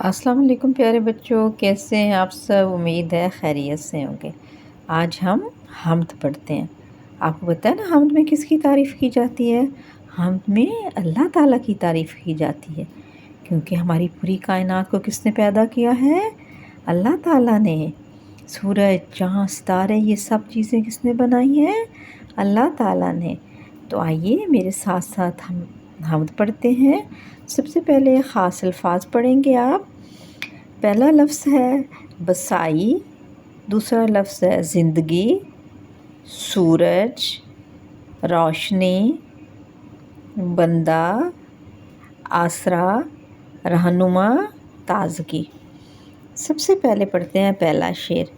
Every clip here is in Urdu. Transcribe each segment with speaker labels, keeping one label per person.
Speaker 1: السلام علیکم پیارے بچوں، کیسے ہیں آپ سب؟ امید ہے خیریت سے ہوں گے۔ آج ہم حمد پڑھتے ہیں۔ آپ کو پتہ ہے نا حمد میں کس کی تعریف کی جاتی ہے؟ حمد میں اللہ تعالیٰ کی تعریف کی جاتی ہے، کیونکہ ہماری پوری کائنات کو کس نے پیدا کیا ہے؟ اللہ تعالیٰ نے۔ سورج، چاند، ستارے، یہ سب چیزیں کس نے بنائی ہیں؟ اللہ تعالیٰ نے۔ تو آئیے میرے ساتھ ساتھ ہم حمد پڑھتے ہیں۔ سب سے پہلے خاص الفاظ پڑھیں گے آپ۔ پہلا لفظ ہے بسائی، دوسرا لفظ ہے زندگی، سورج، روشنی، بندہ، آسرا، رہنما، تازگی۔ سب سے پہلے پڑھتے ہیں پہلا شعر۔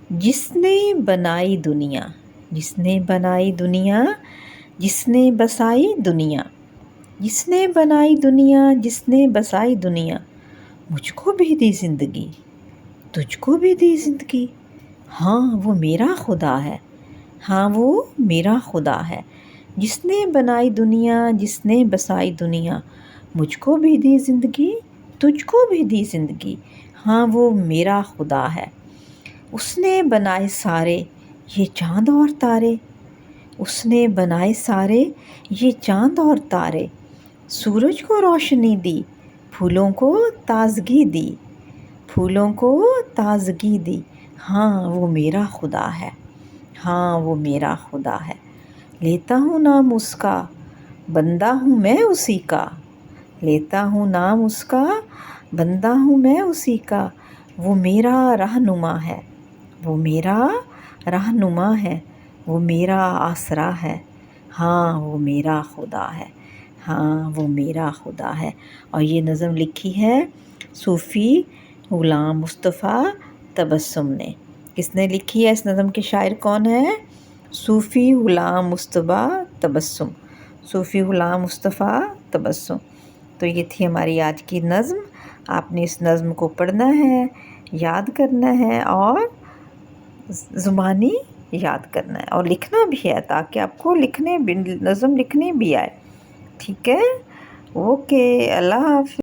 Speaker 1: جس نے بنائی دنیا، جس نے بنائی دنیا، جس نے بسائی دنیا، جس نے بنائی دنیا، جس نے بسائی دنیا، مجھ کو بھی دی زندگی، تجھ کو بھی دی زندگی، ہاں وہ میرا خدا ہے، ہاں وہ میرا خدا ہے۔ جس نے بنائی دنیا، جس نے بسائی دنیا، مجھ کو بھی دی زندگی، تجھ کو بھی دی زندگی، ہاں وہ میرا خدا ہے۔ اس نے بنائے سارے یہ چاند اور تارے، اس نے بنائے سارے یہ چاند اور تارے، سورج کو روشنی دی، پھولوں کو تازگی دی، پھولوں کو تازگی دی، ہاں وہ میرا خدا ہے، ہاں وہ میرا خدا ہے۔ لیتا ہوں نام اس کا، بندہ ہوں میں اسی کا، لیتا ہوں نام اس کا، بندہ ہوں میں اسی کا، وہ میرا رہنما ہے، وہ میرا رہنما ہے، وہ میرا آسرا ہے، ہاں وہ میرا خدا ہے، ہاں وہ میرا خدا ہے۔ اور یہ نظم لکھی ہے صوفی غلام مصطفیٰ تبسم نے۔ کس نے لکھی ہے اس نظم کے شاعر کون ہیں؟ صوفی غلام مصطفیٰ تبسم، صوفی غلام مصطفیٰ تبسم۔ تو یہ تھی ہماری آج کی نظم۔ آپ نے اس نظم کو پڑھنا ہے، یاد کرنا ہے اور زبانی یاد کرنا ہے اور لکھنا بھی ہے، تاکہ آپ کو نظم لکھنے بھی آئے۔ ٹھیک ہے؟ اوکے، اللہ حافظ۔